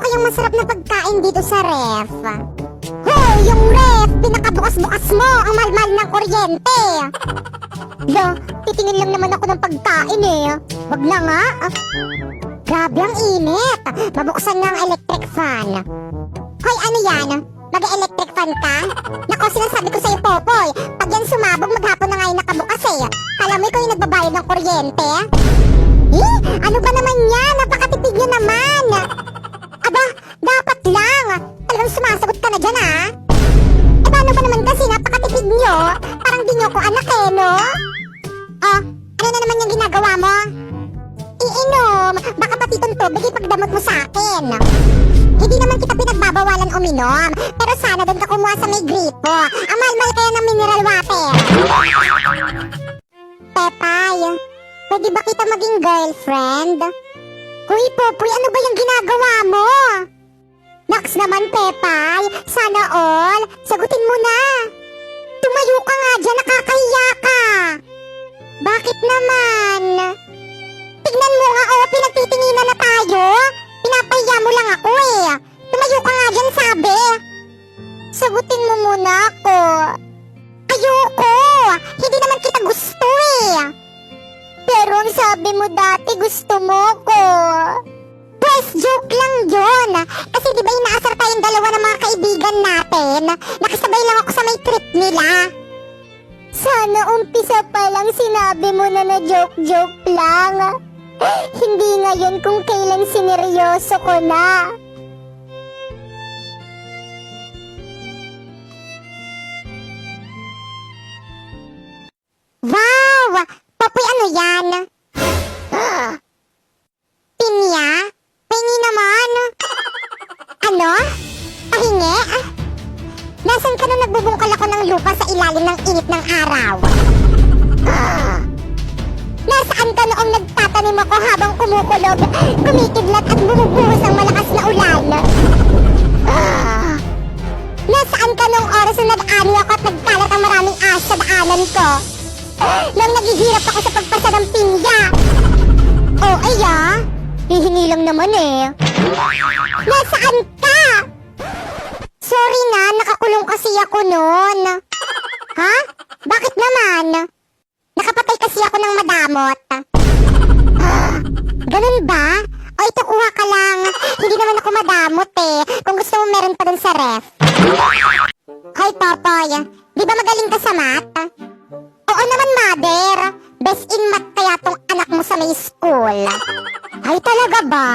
kayang masarap na pagkain dito sa ref? Hoy, yung ref! Pinakabukas-bukas mo! Ang mahal-mahal ng kuryente! Lo, titingin lang naman ako ng pagkain eh. Wag na nga. Grabe ang init. Mabuksan na ang electric fan. Hoy, ano yan? Mag-electric fan ka? Nako, sinasabi ko sa'yo, Popoy. Pag yan sumabog, maghapon na nga yung nakabukas eh. Kala mo ikaw yung nagbabayad ng kuryente? Eh, ano ba naman yan? Napakatipid nyo naman. Aba, dapat lang. Talagang sumasagot ka na dyan, ha? Eh, paano ba naman kasi napakatipid nyo? Parang di nyo ko anak eh, no? Oh, ano na naman yung ginagawa mo? Iinom. Baka pati itong tubig ipagdamot mo sa akin. Hindi naman kita pinagbabawalan uminom. Pero sana doon ka kumuha sa may gripo. Ang mahal-mahal kaya ng mineral water. Pepay, pwede ba kita maging girlfriend? Uy, Popoy, ano ba yung ginagawa mo? Naks naman, Pepay. Sana all. Sagutin mo na. Tumayo ka nga dyan, nakakahiya ka. Bakit naman? Tignan mo nga, oh, pinagtitinginan na tayo. Pinapahiya mo lang ako eh. Tumayo ka nga dyan, sabi. Sagutin mo muna ako. Ayoko. Hindi naman kita gusto eh. Pero ang sabi mo dati gusto mo ko. Pues joke lang yun. Kasi di ba inaasar tayong dalawa ng mga kaibigan natin? Nakasabay lang ako sa may trip nila. Sana umpisa pa lang sinabi mo na joke-joke lang. Hindi ngayon kung kailan sineryoso ko na. Wow! Popoy, ano yan? Pinya? Pahingi naman. Ano? Pahingi? Nasaan ka nung nagbubungkal ako ng lupa sa ilalim ng init ng araw? Nasaan ka noong nagtatanim ako habang kumukulog, kumikidlat at bumubuhos ang malakas na ulan? Nasaan ka noong oras na nag-ani ako at nagkalat ang maraming ahas sa daanan ko? Nang naghihirap ako sa pagpasa ng pinya? Oh, aya? Hihingi lang naman eh. Nasaan ka? Sorry na, nakakulong kasi ako noon. Ha? Bakit naman? Nakapatay kasi ako ng madamot. Ganun ba? O ito, kuha ka lang. Hindi naman ako madamot eh. Kung gusto mo meron pa dun sa ref. Hoy, Popoy. Di ba magaling ka sa math? Oo naman, mother. Best in math kaya tong anak mo sa may school. Ay, talaga ba?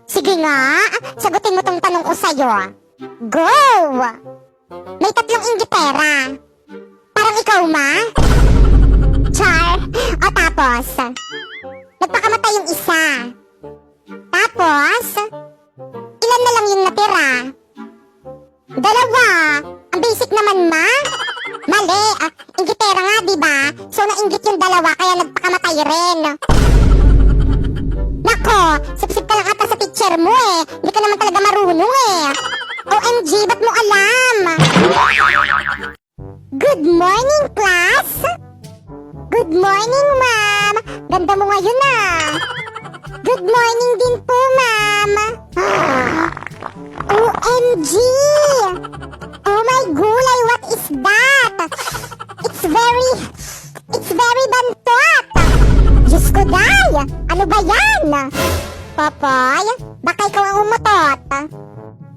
Sige nga, sagutin mo tong tanong ko sa'yo. Go! May 3 inggitera. Parang ikaw, ma? Char. O tapos, nagpakamatay yung isa. Tapos, ilan na lang yung natira? 2. Ang basic naman, ma? Mali. Inggitera nga, diba? So, nainggit yung 2 kaya nagpakamatay rin. Nako, sip-sip ka lang ata sa teacher mo eh. Hindi ka naman talaga marunong eh. OMG, ba't mo alam? Good morning, class! Good morning, ma'am! Ganda mo ngayon ah! Good morning din po, ma'am! OMG! Oh my gulay, what is that? It's very bantot! Diyos ko, day! Ano ba yan? Popoy, baka ikaw ang umutot.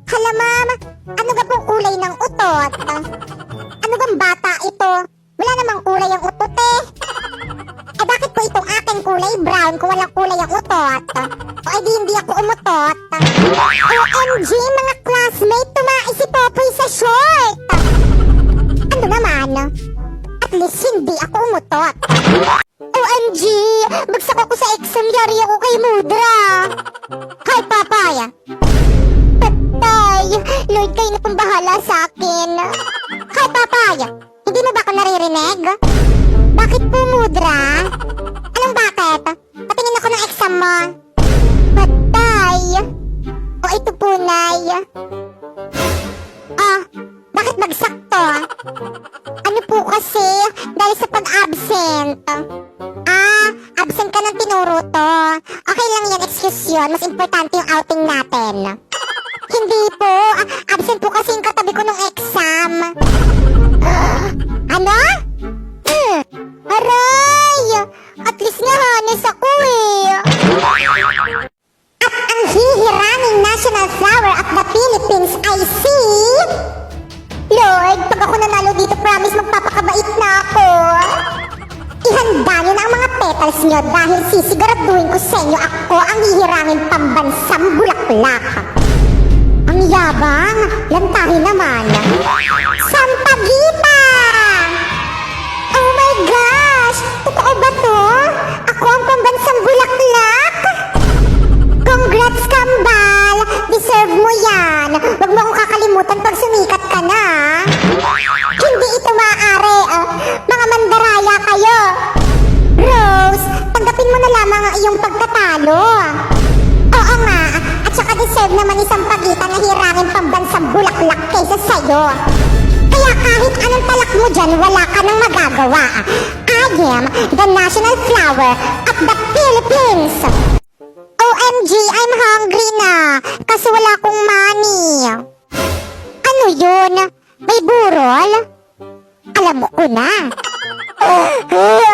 Hala, ma'am, ano ba pong kulay ng utot? Ano bang bata ito? Wala namang kulay ang utot eh. Eh bakit po itong aking kulay brown kung walang kulay ang utot? O edi hindi ako umutot. OMG, mga classmate, tumais si Popoy sa short. Ano naman? At least hindi ako umutot. OMG, bagsak ako sa exam, yari ako kay Mudra. Hi, Popoy. Patay, Lord, kayo na pong bahala sa akin. Hi, Popoy. Hindi mo ba ako naririnig? Bakit po, Mudra? Anong bakit? Patingin ako ng exam mo. Patay. O ito po, Nay. Bakit bagsak to? Ano po kasi? Dahil sa pag-absent. Absent ka ng tinuro to. Okay lang yan, excuse yun. Mas importante yung outing natin. Hindi po. Absent po kasi yung katabi ko nung exam. Ano? Aray! At least nahanas ako eh. At ang hihiranging national flower of the Philippines ay si... Lord, pag ako nanalo dito, promise magpapakabait na ako. Ihanda niyo na ang mga petals niyo dahil sisiguraduhin ko sa inyo ako ang hihirangin pambansang bulaklak. Ang yabang, lantahin naman. Sampaguita! Oh my gosh! Totoo ba to? Ako ang pambansang bulaklak? Congrats, Kambal! Deserve mo yan! Huwag mo akong kakalimutan pag sumikat ka na. Hindi ito maaari. Mga mandaraya kayo. Rose, tanggapin mo na lamang ang iyong pagkatalo. Oo nga, at saka deserve naman isang pagitan na hirangin pambansang bulaklak kaysa sa'yo. Kaya kahit anong talak mo dyan, wala ka nang magagawa. I am the national flower of the Philippines. OMG, I'm hungry na. Kasi wala akong money. Ano yun? May burol? Alam mo ko na.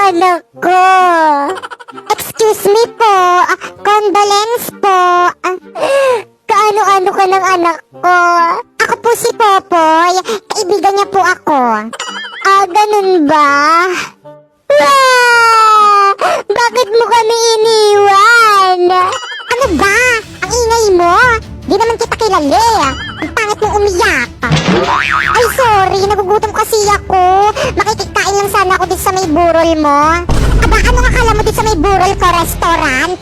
Anak ko. Excuse me po. Condolence po. Kaano-ano ka ng anak ko? Ako po si Popoy. Kaibigan niya po ako. Ganun ba? Bakit mo kami iniwan? Ano ba? Ang ingay mo? Di naman kita kilala. Ang pangit mo umiyak. Ay sorry, nagugutom kasi ako. Makikikain lang sana ako dito sa may burol mo. Aba, ano akala mo dito sa may burol ko restaurant?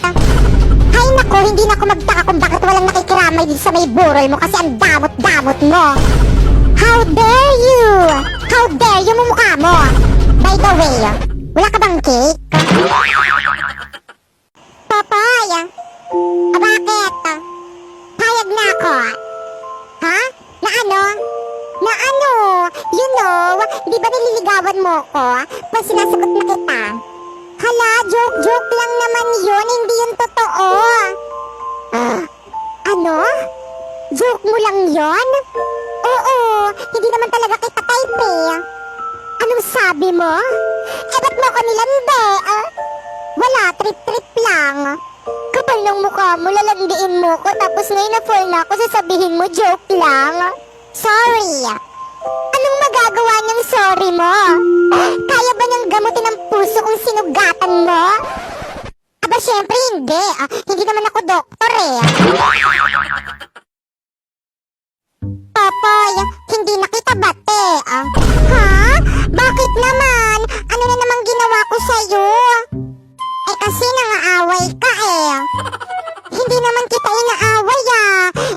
Ay nako, hindi na ako magtaka kung bakit walang nakikiramay dito sa may burol mo kasi ang damot-damot mo. How dare you? How dare you mumukha mo? By the way, wala ka bang cake? Papay, bakit? Payag na ako. Ha? Na ano? Na ano? You know, di ba nililigawan mo ko? Pag sinasagot na kita. Hala, joke-joke lang naman yun, hindi yun totoo. Ano? Joke mo lang yun? Oo, hindi naman talaga kita type eh. Anong sabi mo? Ba't mo ko nilandi? Wala, trip-trip lang. Kapal ng mukha mo, lalandiin mo ko, tapos ngayon na-fall na ako, sasabihin mo, joke lang. Sorry. Anong magagawa ng sorry mo? Kaya ba niyang gamutin ang puso kung sinugatan mo? Aba, syempre hindi. Hindi naman ako doktor eh. Popoy, hindi na kita bate. Ha? Bakit naman? Ano na namang ginawa ko sa'yo? Kasi nangaaway ka eh. Hindi naman kita inaaway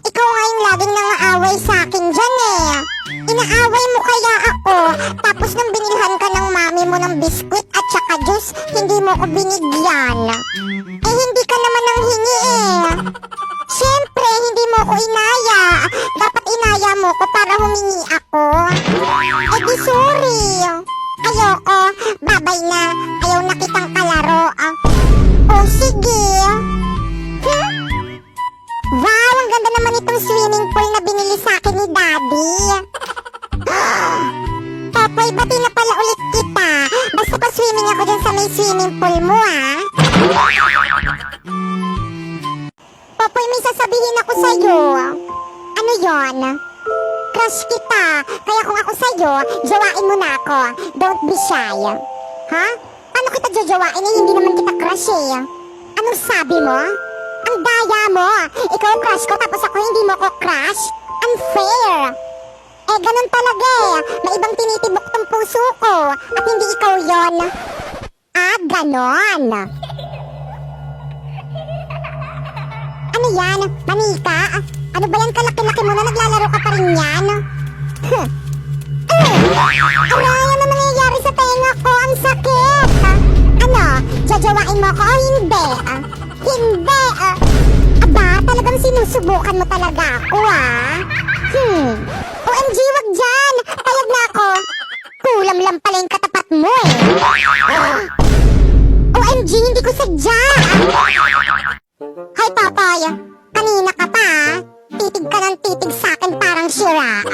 Ikaw nga yung laging nangaaway sa akin dyan eh. Inaaway mo kaya ako. Tapos nang binilhan ka ng mami mo ng biskwit at saka juice, hindi mo ko binigyan. Hindi ka naman nang hingi eh. Siyempre, hindi mo ko inaya. Dapat inaya mo ko para humingi ako. Di sorry. Ayoko. Babay na. Ayaw na kitang kalaro. Sige. Wow, ang ganda naman itong swimming pool na binili sa akin ni Daddy. Popoy, bati na pala ulit kita. Basta pa swimming ako dyan sa may swimming pool mo Popoy, may sasabihin ako sa'yo. Ano yon? Crush kita. Kaya kung ako sa'yo, jowain mo na ako. Don't be shy. Ha? Paano kita jojowain hindi naman kita crush eh? Anong sabi mo? Ang daya mo. Ikaw ang crush ko tapos ako hindi mo ko crush? Unfair. Ganun talaga eh. May ibang tinitibok tong puso ko. At hindi ikaw yon. Ganon. Ano yan? Manika? Ano ba yan kalaki-laki mo na naglalaro ka pa rin yan? Aray, ano nangyayari sa tenga ko? Ang sakit. Ano? Jajawain mo ko o hindi? Hindi. Aba, talagang sinusubukan mo talaga ako OMG, wag dyan. Payag na ako. Kulam lang pala yung katapat mo eh. OMG, hindi ko sadya. Hi, Popoy. Kanina ka pa Titig ka ng nakatitig sa akin parang sira.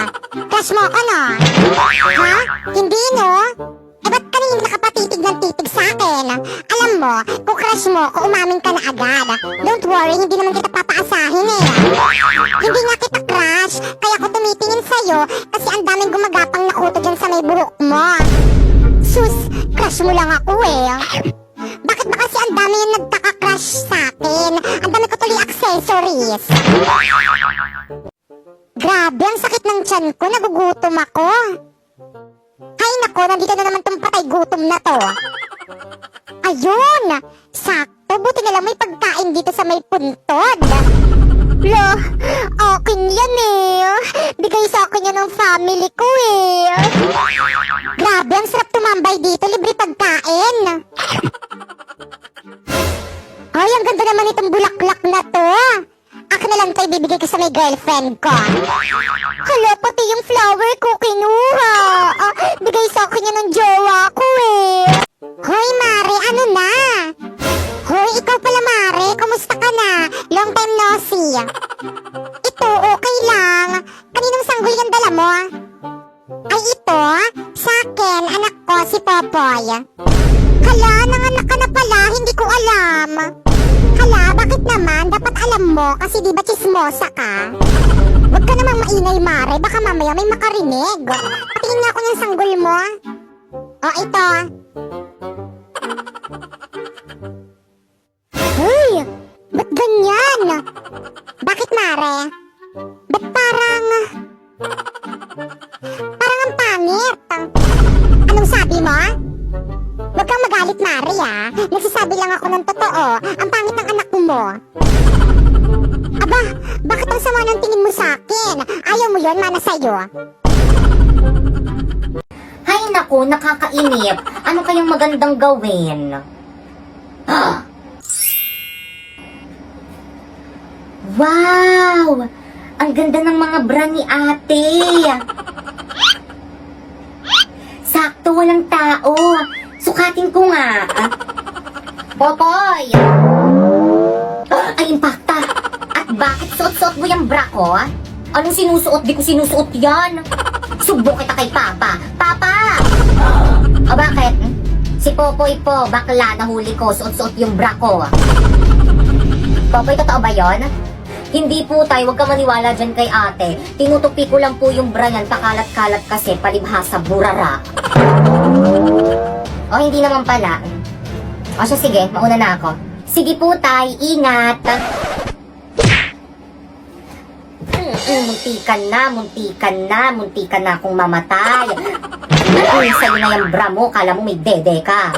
Crush mo ako, no? Ha? Hindi, no? Eh, ba't kanina nakapatitig ng titig sa akin? Alam mo, kung crush mo ako, umamin ka na agad. Don't worry, hindi naman kita papaasahin eh. Hindi nga kita crush, kaya ako tumitingin sa'yo kasi ang daming gumagapang na kuto dyan sa may buhok mo. Sus, crush mo lang ako eh. Bakit ba kasi ang dami yung nagkaka-crush sa akin? Ang dami ko tuloy accessories. Grabe, ang sakit ng tiyan ko, nagugutom ako. Ay nako, nandito na naman tong patay gutom na to. Ayun! Sakto, buti na lang may pagkain dito sa may puntod. Lo, akin yan eh. Bigay sa akin yan ng family ko eh. Grabe, ang sarap tumambay dito, libre pagkain. Ay, ang ganda naman itong bulaklak na to. Akin na lang ito ibibigay ko sa may girlfriend ko. Hala, pati yung flower ko kinuha. Bigay sa akin yan ng jowa ko eh. Hoy, Mare, ano na? Hoy, ikaw pala, Mare. Kumusta ka na? Long time no see. Ito, okay lang. Kaninong sanggol yung dala mo? Ay, ito? Sa akin, anak ko, si Popoy. Hala, nanganak ka na pala. Hindi ko alam. Hala, bakit naman? Dapat alam mo kasi di ba chismosa ka? Huwag ka namang maingay, Mare. Baka mamaya may makarinig. Patingin nga ako ng sanggol mo. O, ito. Hoy! Ba't ganyan? Bakit, Mare? Ba't parang ang pangit? Anong sabi mo? Huwag kang magalit, Mare, ah. Nagsasabi lang ako ng totoo. Ang pangit ng anak mo. Aba, bakit ang sama ng tingin mo sa akin? Ayaw mo yun, mana sa'yo. Hay naku, nakakainip. Ano kayang magandang gawin? Wow! Ang ganda ng mga bra ni ate. Sakto, walang tao. Sukatin ko nga. Popoy! Ay, impacta. At bakit suot-suot mo yung bra ko? Anong sinusuot? Di ko sinusuot yan. Subo kita kay Papa. Papa! O bakit? Si Popoy po, bakla, nahuli ko. Suot-suot yung bra ko. Popoy, totoo ba yon? Hindi po tayo, huwag ka maniwala dyan kay ate. Tinutupi ko lang po yung bra niyan, pakalat-kalat kasi, palibhasa, burara. O, hindi naman pala. O siya, sige, mauna na ako. Sige po, tay, ingat. Muntikan na akong mamatay. Sa'yo na yung bra mo, kala mo may dede ka.